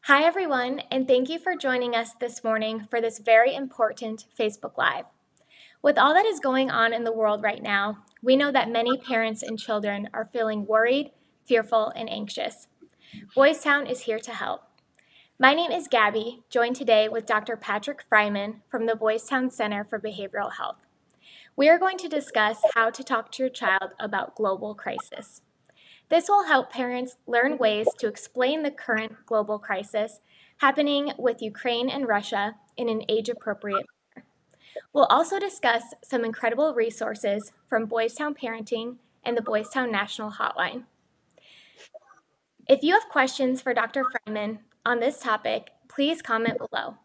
Hi, everyone, and thank you for joining us this morning for this very important Facebook Live. With all that is going on in the world right now, we know that many parents and children are feeling worried, fearful, and anxious. Boys Town is here to help. My name is Gabby, joined today with Dr. Patrick Friman from the Boys Town Center for Behavioral Health. We are going to discuss how to talk to your child about global crisis. This will help parents learn ways to explain the current global crisis happening with Ukraine and Russia in an age-appropriate manner. We'll also discuss some incredible resources from Boys Town Parenting and the Boys Town National Hotline. If you have questions for Dr. Fryman on this topic, please comment below.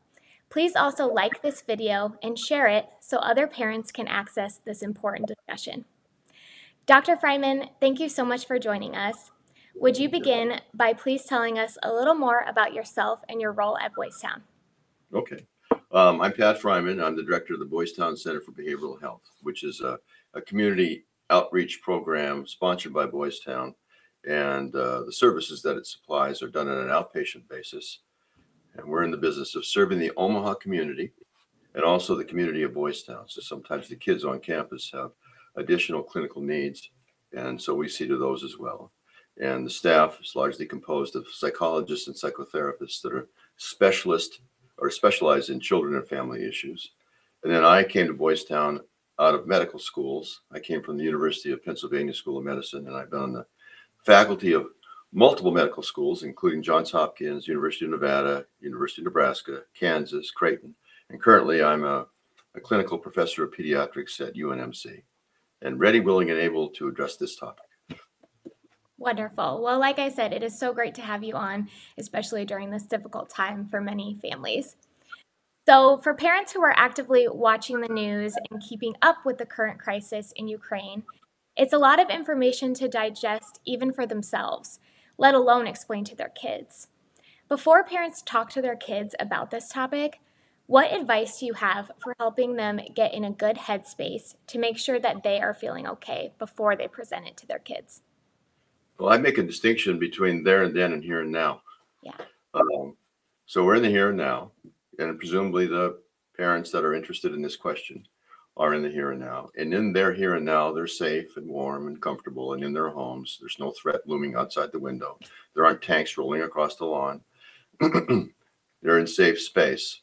Please also like this video and share it so other parents can access this important discussion. Dr. Fryman, thank you so much for joining us. Would you begin by please telling us a little more about yourself and your role at Boys Town? Okay. I'm Pat Friman. I'm the director of the Boys Town Center for Behavioral Health, which is a community outreach program sponsored by Boys Town. And the services that it supplies are done on an outpatient basis. And we're in the business of serving the Omaha community and also the community of Boys Town. So sometimes the kids on campus have additional clinical needs. And so we see to those as well. And the staff is largely composed of psychologists and psychotherapists that are specialists or specialized in children and family issues. And then I came to Boys Town out of medical schools. I came from the University of Pennsylvania School of Medicine, and I've been on the faculty of multiple medical schools, including Johns Hopkins, University of Nevada, University of Nebraska, Kansas, Creighton. And currently I'm a clinical professor of pediatrics at UNMC and ready, willing, and able to address this topic. Wonderful. Well, like I said, it is so great to have you on, especially during this difficult time for many families. So, for parents who are actively watching the news and keeping up with the current crisis in Ukraine, it's a lot of information to digest even for themselves, let alone explain to their kids. Before parents talk to their kids about this topic, what advice do you have for helping them get in a good headspace to make sure that they are feeling okay before they present it to their kids? Well, I make a distinction between there and then and here and now. Yeah. So we're in the here and now, and presumably the parents that are interested in this question are in the here and now. And in their here and now, they're safe and warm and comfortable, and in their homes, there's no threat looming outside the window. There aren't tanks rolling across the lawn. They're in safe space.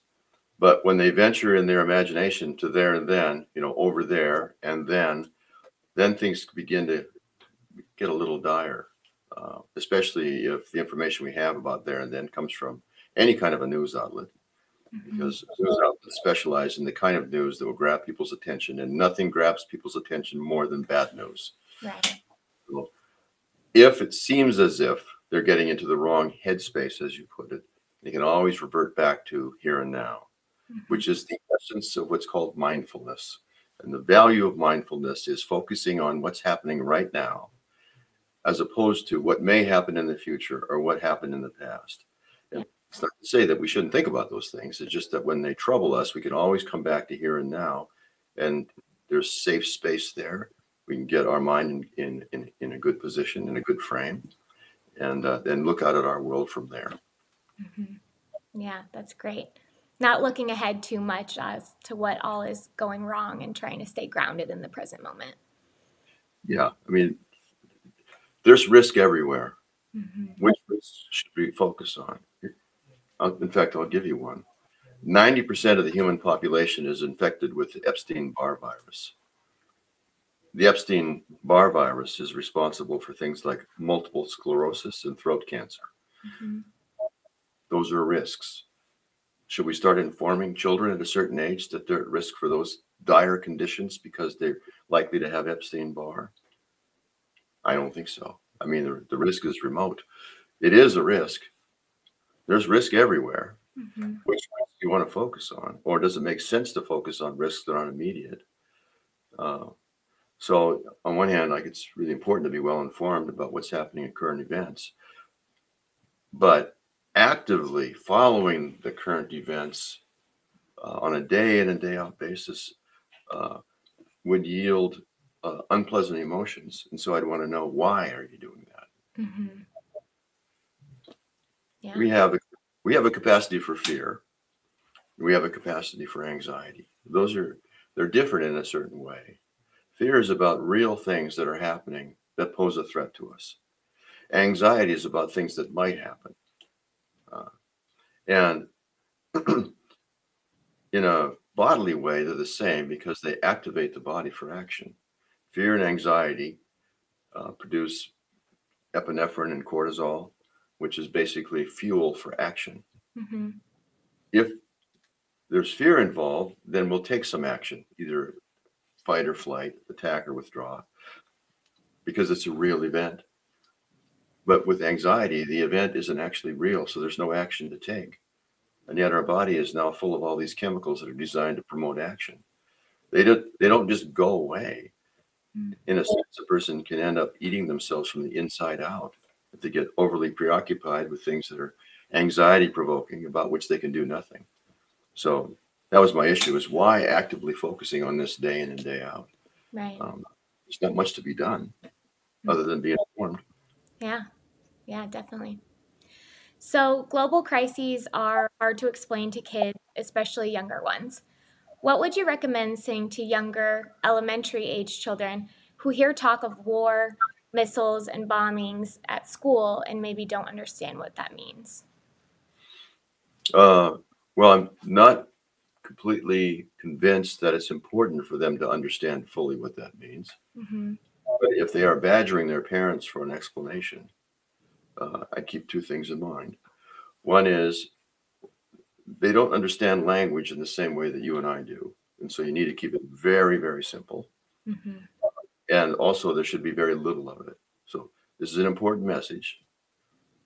But when they venture in their imagination to there and then, over there and then things begin to get a little dire, especially if the information we have about there and then comes from any kind of a news outlet, because news outlets specialize in the kind of news that will grab people's attention, and nothing grabs people's attention more than bad news. Right. So if it seems as if they're getting into the wrong headspace, as you put it, they can always revert back to here and now, which is the essence of what's called mindfulness. And the value of mindfulness is focusing on what's happening right now, as opposed to what may happen in the future or what happened in the past. And it's not to say that we shouldn't think about those things. It's just that when they trouble us, we can always come back to here and now, and there's safe space there. We can get our mind in a good position, in a good frame, and then look out at our world from there. Yeah, that's great. Not looking ahead too much as to what all is going wrong and trying to stay grounded in the present moment. Yeah, I mean, there's risk everywhere. Which risk should we focus on? In fact, I'll give you one. 90% of the human population is infected with the Epstein-Barr virus. The Epstein-Barr virus is responsible for things like multiple sclerosis and throat cancer. Those are risks. Should we start informing children at a certain age that they're at risk for those dire conditions because they're likely to have Epstein-Barr? I don't think so. I mean, the risk is remote. It is a risk. There's risk everywhere. Which risk do you want to focus on? Or does it make sense to focus on risks that aren't immediate? So on one hand, like, it's really important to be well informed about what's happening in current events. But actively following the current events on a day in and day out basis would yield unpleasant emotions. And so I'd want to know, why are you doing that? Yeah. We have We have a capacity for fear. We have a capacity for anxiety. They're different in a certain way. Fear is about real things that are happening that pose a threat to us. Anxiety is about things that might happen. Uh, and in a bodily way, they're the same because they activate the body for action. Fear and anxiety produce epinephrine and cortisol, which is basically fuel for action. Mm-hmm. If there's fear involved, then we'll take some action, either fight or flight, attack or withdraw, because it's a real event. But with anxiety, the event isn't actually real, so there's no action to take. And yet our body is now full of all these chemicals that are designed to promote action. They don't just go away. In a sense, a person can end up eating themselves from the inside out if they get overly preoccupied with things that are anxiety provoking, about which they can do nothing. So that was my issue, is why actively focusing on this day in and day out. Right. There's not much to be done other than be informed. Yeah. Yeah, definitely. So, global crises are hard to explain to kids, especially younger ones. What would you recommend saying to younger elementary age children who hear talk of war, missiles, and bombings at school and maybe don't understand what that means? Well, I'm not completely convinced that it's important for them to understand fully what that means. Mm-hmm. But if they are badgering their parents for an explanation, I keep two things in mind. One is they don't understand language in the same way that you and I do. And so you need to keep it very, very simple. Mm-hmm. And also, there should be very little of it. So, this is an important message.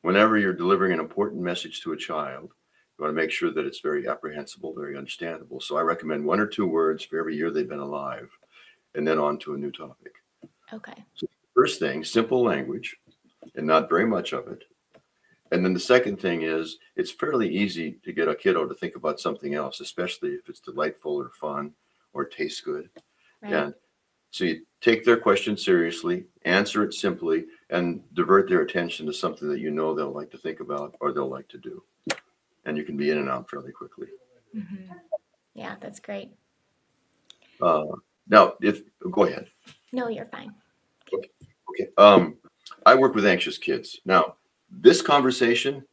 Whenever you're delivering an important message to a child, you want to make sure that it's very apprehensible, very understandable. So, I recommend 1 or 2 words for every year they've been alive, and then on to a new topic. Okay. So, first thing, simple language and not very much of it. And then the second thing is it's fairly easy to get a kiddo to think about something else, especially if it's delightful or fun or tastes good. Right. And so you take their question seriously, answer it simply, and divert their attention to something that you know they'll like to think about or they'll like to do. And you can be in and out fairly quickly. Mm-hmm. Yeah, that's great. Uh, Now, go ahead. No, you're fine. Okay. I work with anxious kids. Now, this conversation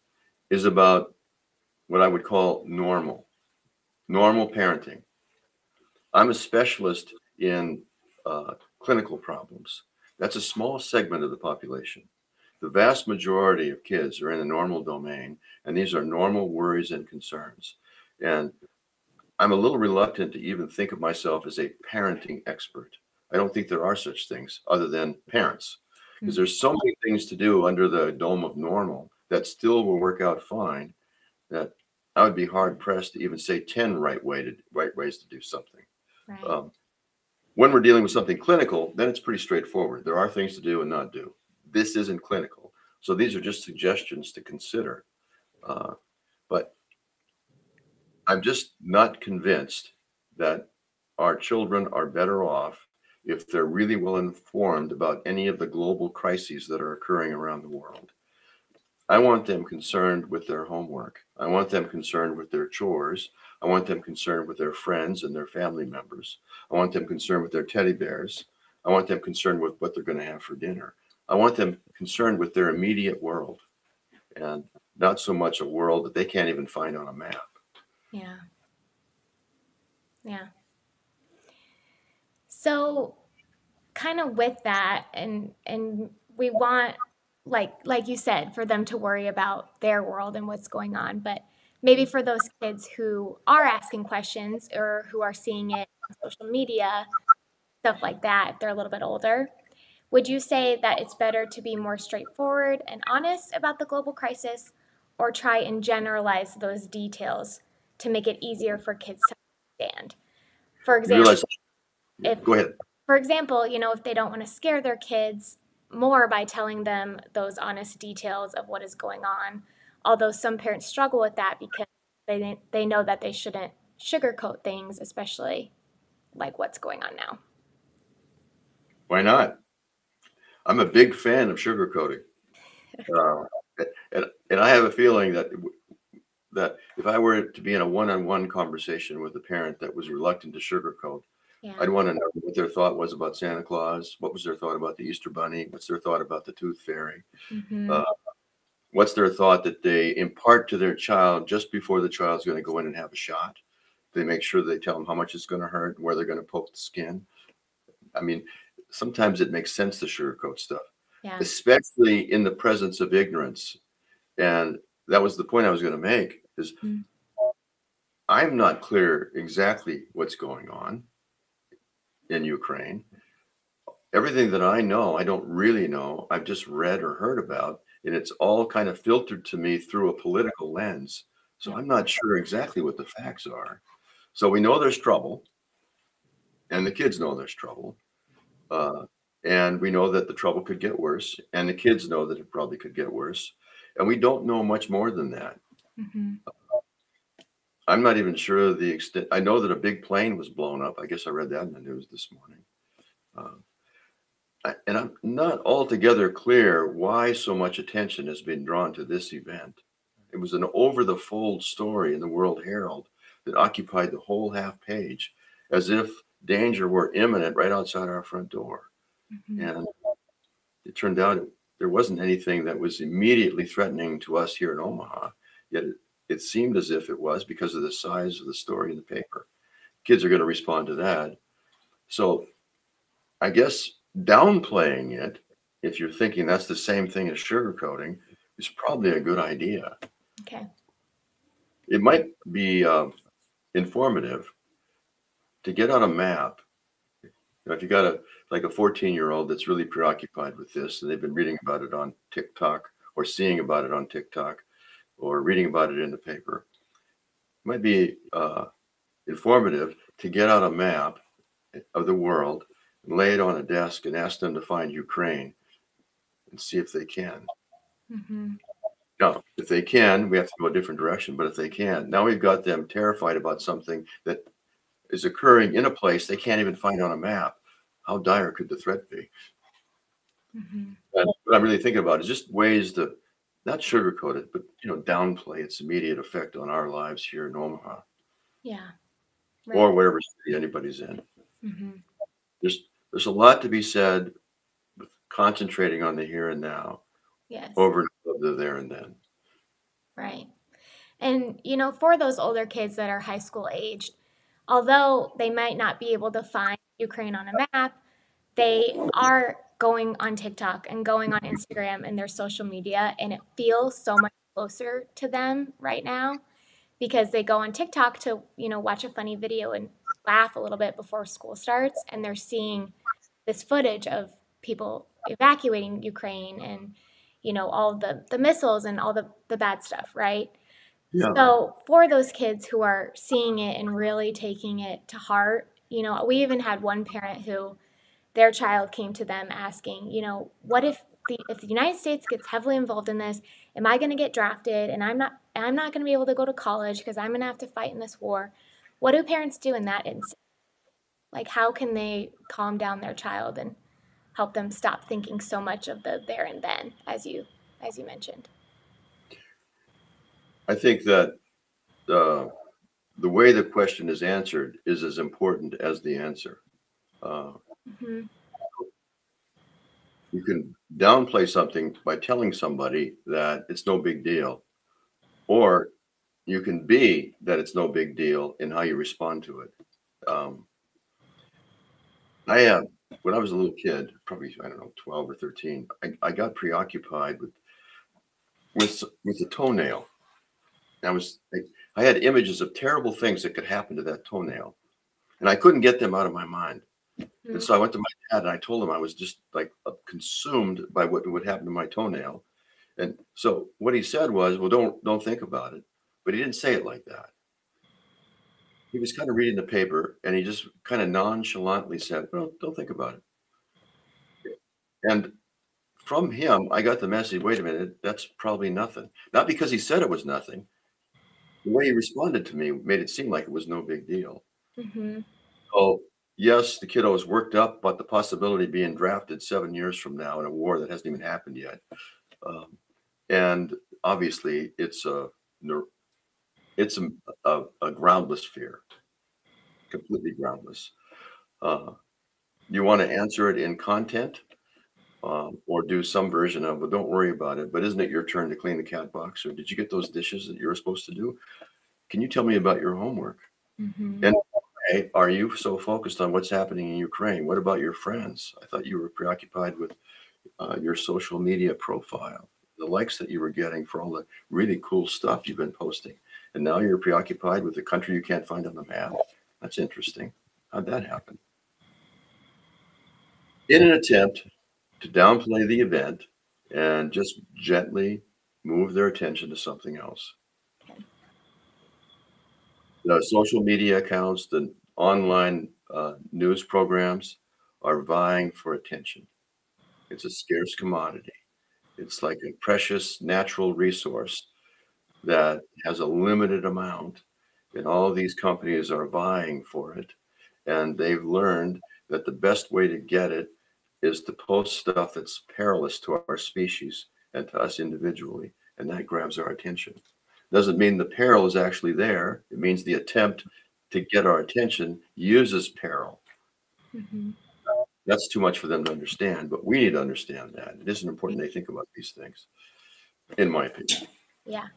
is about what I would call normal parenting. I'm a specialist in clinical problems. That's a small segment of the population. The vast majority of kids are in the normal domain, and these are normal worries and concerns. And I'm a little reluctant to even think of myself as a parenting expert. I don't think there are such things other than parents, because there's so many things to do under the dome of normal that still will work out fine, that I would be hard pressed to even say 10 right ways to do something. Right. When we're dealing with something clinical, then it's pretty straightforward. There are things to do and not do. This isn't clinical. So these are just suggestions to consider. But I'm just not convinced that our children are better off if they're really well informed about any of the global crises that are occurring around the world. I want them concerned with their homework. I want them concerned with their chores. I want them concerned with their friends and their family members. I want them concerned with their teddy bears. I want them concerned with what they're going to have for dinner. I want them concerned with their immediate world and not so much a world that they can't even find on a map. Yeah. Yeah. So, kind of with that, and we want, like you said, for them to worry about their world and what's going on, but maybe for those kids who are asking questions or who are seeing it on social media, stuff like that, if they're a little bit older, would you say that it's better to be more straightforward and honest about the global crisis, or try and generalize those details to make it easier for kids to understand? For You example, realize, if go ahead. for example, if they don't want to scare their kids more by telling them those honest details of what is going on, although some parents struggle with that because they know that they shouldn't sugarcoat things, especially like what's going on now. Why not? I'm a big fan of sugarcoating. Uh, and I have a feeling that that if I were to be in a one-on-one conversation with a parent that was reluctant to sugarcoat, Yeah. I'd want to know what their thought was about Santa Claus. What was their thought about the Easter Bunny? What's their thought about the Tooth Fairy? Mm-hmm. Uh, what's their thought that they impart to their child just before the child's going to go in and have a shot? They make sure they tell them how much it's going to hurt, where they're going to poke the skin. I mean, sometimes it makes sense to sugarcoat stuff, Yeah. especially in the presence of ignorance. And that was the point I was going to make is Mm-hmm. I'm not clear exactly what's going on in Ukraine. Everything that I know, I don't really know. I've just read or heard about, and it's all kind of filtered to me through a political lens. So Yep. I'm not sure exactly what the facts are. So we know there's trouble, and the kids know there's trouble. Uh, and we know that the trouble could get worse, and the kids know that it probably could get worse. And we don't know much more than that. Mm-hmm. I'm not even sure the extent. I know that a big plane was blown up. I guess I read that in the news this morning. Uh, and I'm not altogether clear why so much attention has been drawn to this event. It was an over the fold story in the World Herald that occupied the whole half page, as if danger were imminent right outside our front door. Mm-hmm. And it turned out there wasn't anything that was immediately threatening to us here in Omaha, yet it seemed as if it was because of the size of the story in the paper. Kids are going to respond to that. So I guess downplaying it, if you're thinking that's the same thing as sugarcoating, is probably a good idea. Okay. It might be informative to get on a map. If you got a 14-year-old that's really preoccupied with this, and they've been reading about it on TikTok or seeing about it on TikTok or reading about it in the paper, it might be informative to get out a map of the world and lay it on a desk and ask them to find Ukraine and see if they can. Mm-hmm. Now, if they can, we have to go a different direction. But if they can, now we've got them terrified about something that is occurring in a place they can't even find on a map. How dire could the threat be? Mm-hmm. And what I'm really thinking about is just ways to not sugarcoat it, but downplay its immediate effect on our lives here in Omaha Yeah. Right. or whatever city anybody's in. Mm-hmm. There's there's a lot to be said with concentrating on the here and now Yes. over and above the there and then. Right. And, for those older kids that are high school aged, although they might not be able to find Ukraine on a map, they are going on TikTok and going on Instagram and their social media, and it feels so much closer to them right now because they go on TikTok to, watch a funny video and laugh a little bit before school starts, and they're seeing this footage of people evacuating Ukraine and, all the missiles and all the bad stuff, right? Yeah. So for those kids who are seeing it and really taking it to heart, we even had one parent who their child came to them asking, what if the United States gets heavily involved in this, am I going to get drafted and I'm not going to be able to go to college because I'm going to have to fight in this war? What do parents do in that instance? Like how can they calm down their child and help them stop thinking so much of the there and then as you mentioned? I think that uh, the way the question is answered is as important as the answer. Uh, Mhm. you can downplay something by telling somebody that it's no big deal, or you can be that it's no big deal in how you respond to it. Um, I when I was a little kid, probably I don't know, 12 or 13, I got preoccupied with the toenail. I had images of terrible things that could happen to that toenail, and I couldn't get them out of my mind. And Mhm. so I went to my dad and I told him I was just like consumed by what would happen to my toenail. And so what he said was, "Well, don't think about it." But he didn't say it like that. He was kind of reading the paper and he just kind of nonchalantly said, "Well, don't think about it." And from him, I got the message, wait a minute, that's probably nothing. Not because he said it was nothing. The way he responded to me made it seem like it was no big deal. Mhm. So, yes, the kiddo is worked up about the possibility of being drafted 7 years from now in a war that hasn't even happened yet. Um, and obviously, it's a It's a groundless fear, completely groundless. Uh, you want to answer it in content, or do some version of, well, don't worry about it, but isn't it your turn to clean the cat box? Or did you get those dishes that you were supposed to do? Can you tell me about your homework? Mm-hmm. And why are you so focused on what's happening in Ukraine? What about your friends? I thought you were preoccupied with your social media profile, the likes that you were getting for all the really cool stuff you've been posting. And now you're preoccupied with the country you can't find on the map. That's interesting. How'd that happen? In an attempt to downplay the event and just gently move their attention to something else. Okay. The social media accounts, the online news programs are vying for attention. It's a scarce commodity. It's like a precious natural resource that has a limited amount, and all of these companies are vying for it. And they've learned that the best way to get it is to post stuff that's perilous to our species and to us individually. And that grabs our attention. Doesn't mean the peril is actually there. It means the attempt to get our attention uses peril. Mm-hmm. That's too much for them to understand, but we need to understand that. It isn't important they think about these things, in my opinion. Yeah,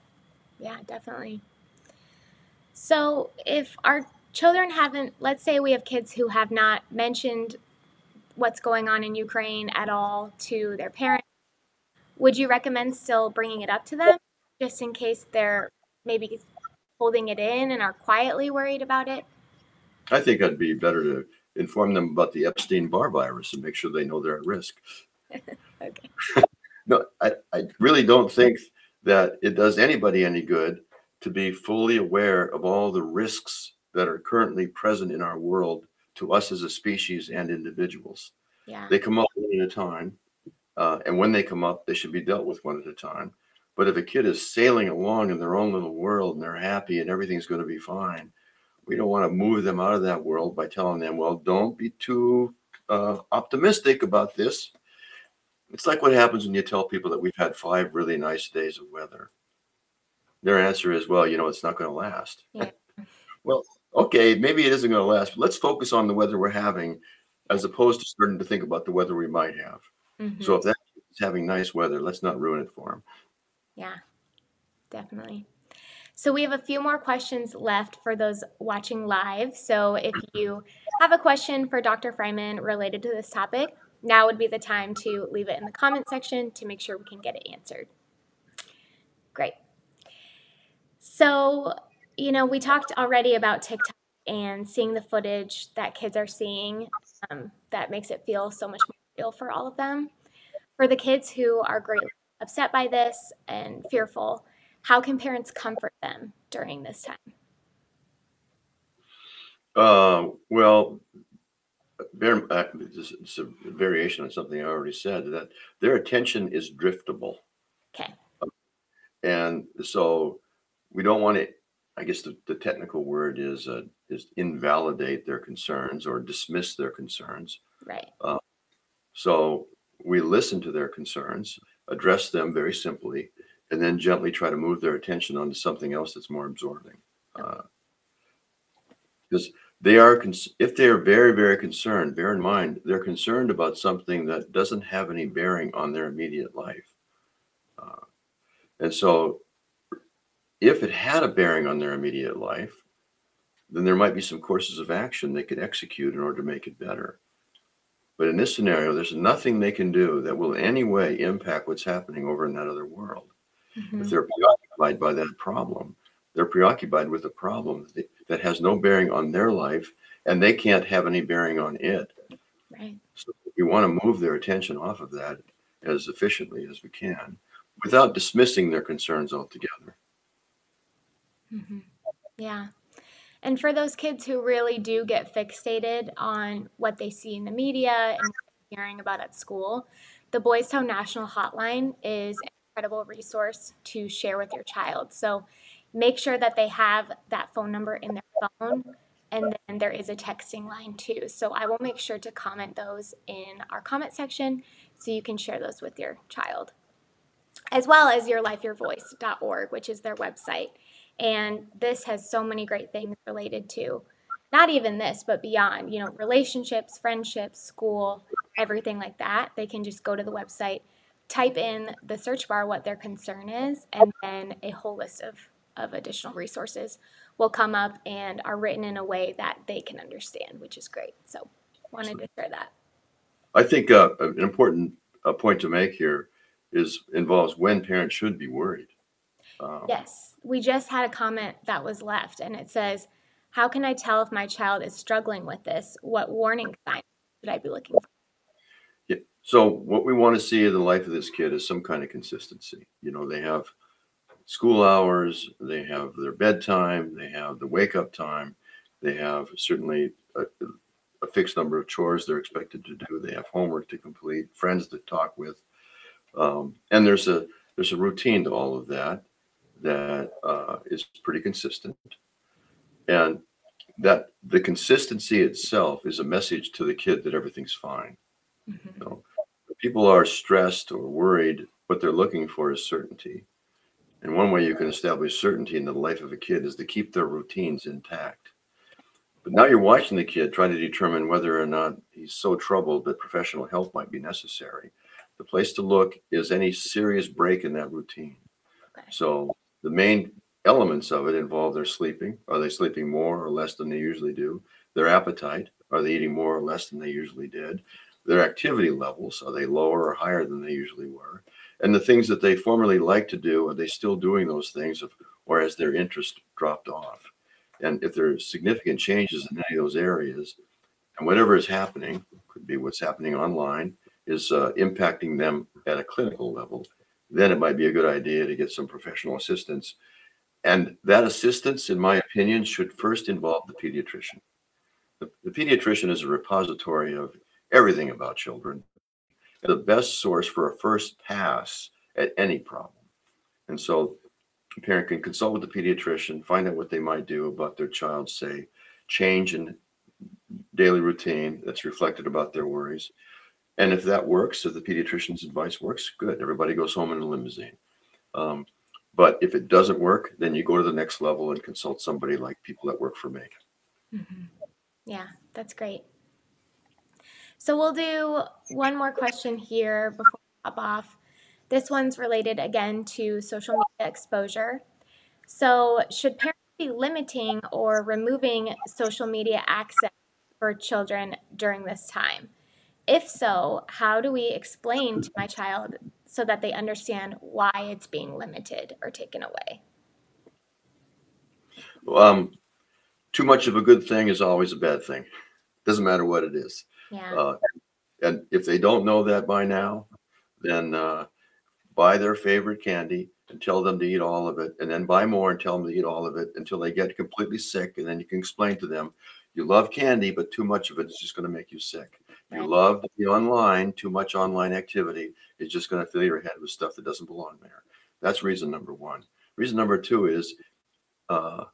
yeah, definitely. So if our children haven't, let's say we have kids who have not mentioned what's going on in Ukraine at all to their parents, would you recommend still bringing it up to them just in case they're maybe holding it in and are quietly worried about it? I think it'd be better to inform them about the Epstein-Barr virus and make sure they know they're at risk. Okay. No, I really don't think that it does anybody any good to be fully aware of all the risks that are currently present in our world to us as a species and individuals. Yeah. They come up one at a time, and when they come up, they should be dealt with one at a time. But if a kid is sailing along in their own little world and they're happy and everything's going to be fine, we don't want to move them out of that world by telling them, well, don't be too optimistic about this. It's like what happens when you tell people that we've had 5 really nice days of weather. Their answer is, well, it's not going to last. Yeah. Well, okay, maybe it isn't going to last, but let's focus on the weather we're having as opposed to starting to think about the weather we might have. Mm-hmm. So if that kid is having nice weather, let's not ruin it for him. Yeah, definitely. So we have a few more questions left for those watching live. So if you have a question for Dr. Fryman related to this topic, now would be the time to leave it in the comment section to make sure we can get it answered. Great. So, we talked already about TikTok and seeing the footage that kids are seeing that makes it feel so much more real for all of them. For the kids who are greatly upset by this and fearful, how can parents comfort them during this time? Well, it's a variation on something I already said, that their attention is driftable. Okay. And so we don't want to, I guess the technical word is invalidate their concerns or dismiss their concerns. Right. Uh, so we listen to their concerns, address them very simply, and then gently try to move their attention onto something else that's more absorbing. Okay. Because if they are very, very concerned, bear in mind, they're concerned about something that doesn't have any bearing on their immediate life. And so if it had a bearing on their immediate life, then there might be some courses of action they could execute in order to make it better. But in this scenario, there's nothing they can do that will in any way impact what's happening over in that other world. If Mm-hmm. they're preoccupied by that problem, they're preoccupied with a problem that has no bearing on their life, and they can't have any bearing on it. Right. So we want to move their attention off of that as efficiently as we can without dismissing their concerns altogether. Mm-hmm. Yeah. And for those kids who really do get fixated on what they see in the media and what they're hearing about at school, the Boys Town National Hotline is an incredible resource to share with your child. So make sure that they have that phone number in their phone. And then there is a texting line too. So I will make sure to comment those in our comment section so you can share those with your child, as well as yourlifeyourvoice.org, which is their website. And this has so many great things related to not even this, but beyond, relationships, friendships, school, everything like that. They can just go to the website, type in the search bar what their concern is, and then a whole list of additional resources will come up and are written in a way that they can understand, which is great. So wanted to share that. I think an important point to make here involves when parents should be worried. Yes, we just had a comment that was left, and it says, how can I tell if my child is struggling with this? What warning signs should I be looking for? Yeah. So what we want to see in the life of this kid is some kind of consistency. They have school hours, they have their bedtime, they have the wake up time, they have certainly a fixed number of chores they're expected to do. They have homework to complete, friends to talk with, and there's a routine to all of that is pretty consistent, and that the consistency itself is a message to the kid that everything's fine. Mhm. You know, if people are stressed or worried, what they're looking for is certainty. And one way you can establish certainty in the life of a kid is to keep their routines intact. But now you're watching the kid try to determine whether or not he's so troubled that professional help might be necessary. The place to look is any serious break in that routine. Okay. So the main elements of it involve their sleeping. Are they sleeping more or less than they usually do? Their appetite. Are they eating more or less than they usually did? Their activity levels. Are they lower or higher than they usually were? And the things that they formerly liked to do, are they still doing those things, or has their interest dropped off? And if there are significant changes in any of those areas, and whatever is happening, could be what's happening online, is impacting them at a clinical level, then it might be a good idea to get some professional assistance. And that assistance, in my opinion, should first involve the pediatrician. The pediatrician is a repository of everything about children, the best source for a first pass at any problem. And so a parent can consult with the pediatrician, find out what they might do about their child's, say, change in daily routine that's reflected about their worries. And if that works, if the pediatrician's advice works, good. Everybody goes home in a limousine. Um, but if it doesn't work, then you go to the next level and consult somebody like people that work for me. Mm-hmm. Yeah, that's great. So we'll do one more question here before we hop off. This one's related again to social media exposure. So, should parents be limiting or removing social media access for children during this time? If so, how do we explain to my child so that they understand why it's being limited or taken away? Um, Too much of a good thing is always a bad thing. Doesn't matter what it is. Yeah, Uh, and if they don't know that by now, then buy their favorite candy and tell them to eat all of it, and then buy more and tell them to eat all of it until they get completely sick. And then you can explain to them, you love candy, but too much of it is just going to make you sick. You right. love to be online, too much online activity is just going to fill your head with stuff that doesn't belong there. That's reason number one. Reason number two is uh,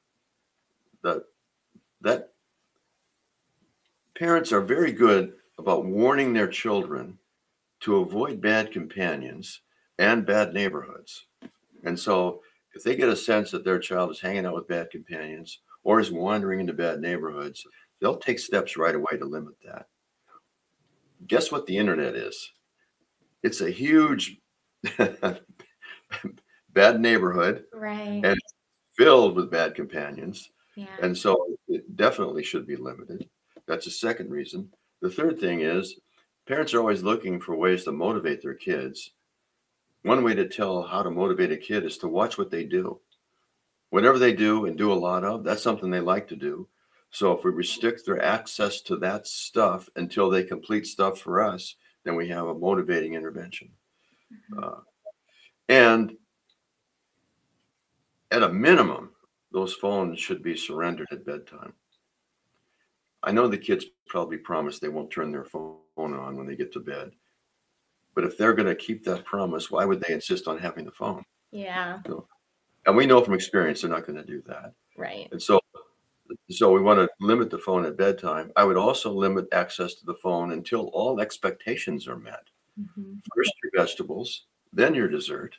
that that parents are very good about warning their children to avoid bad companions and bad neighborhoods. And so if they get a sense that their child is hanging out with bad companions or is wandering into bad neighborhoods, they'll take steps right away to limit that. Guess what the internet is? It's a huge bad neighborhood Right. and it's filled with bad companions. Yeah. And so it definitely should be limited. That's a second reason. The third thing is parents are always looking for ways to motivate their kids. One way to tell how to motivate a kid is to watch what they do. Whatever they do and do a lot of, that's something they like to do. So if we restrict their access to that stuff until they complete stuff for us, then we have a motivating intervention. Mhm. Uh, and at a minimum, those phones should be surrendered at bedtime. I know the kids probably promise they won't turn their phone on when they get to bed. But if they're going to keep that promise, why would they insist on having the phone? Yeah. You know? And we know from experience they're not going to do that. Right. And so we want to limit the phone at bedtime. I would also limit access to the phone until all expectations are met. Hmm. First your vegetables, then your dessert.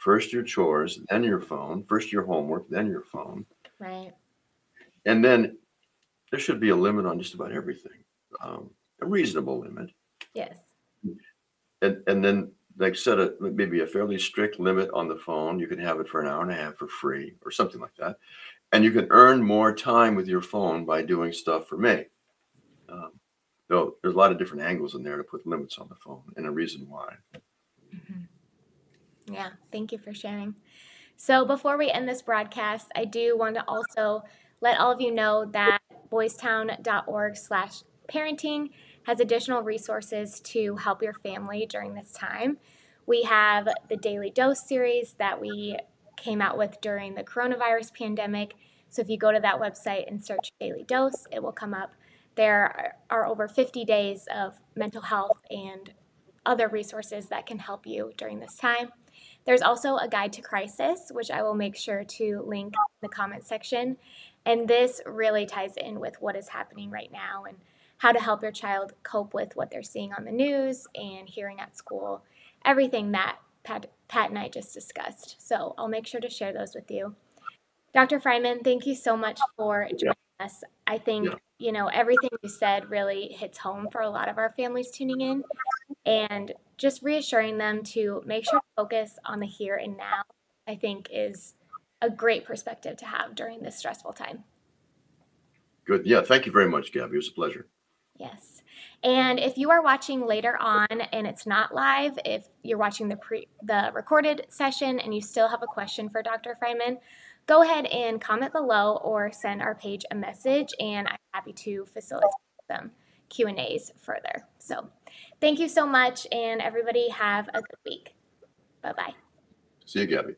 First your chores, then your phone. First your homework, then your phone. Right. And then there should be a limit on just about everything, a reasonable limit. Yes. And then like set a maybe a fairly strict limit on the phone. You can have it for an hour and a half for free or something like that. And you can earn more time with your phone by doing stuff for me. Um, though there's a lot of different angles in there to put limits on the phone and a reason why. Yeah, thank you for sharing. So before we end this broadcast, I do want to also let all of you know that boystown.org/parenting has additional resources to help your family during this time. We have the Daily Dose series that we came out with during the coronavirus pandemic. So if you go to that website and search Daily Dose, it will come up. There are over 50 days of mental health and other resources that can help you during this time. There's also a guide to crisis, which I will make sure to link in the comment section. And this really ties in with what is happening right now and how to help your child cope with what they're seeing on the news and hearing at school, everything that Pat and I just discussed. So I'll make sure to share those with you. Dr. Fryman, thank you so much for Yeah, joining us. I think, yeah. everything you said really hits home for a lot of our families tuning in, and just reassuring them to make sure to focus on the here and now, I think is a great perspective to have during this stressful time. Good. Yeah. Thank you very much, Gabby. It was a pleasure. Yes. And if you are watching later on and it's not live, if you're watching the recorded session and you still have a question for Dr. Fryman, go ahead and comment below or send our page a message, and I'm happy to facilitate some Q&As further. So thank you so much, and everybody have a good week. Bye-bye. See you, Gabby.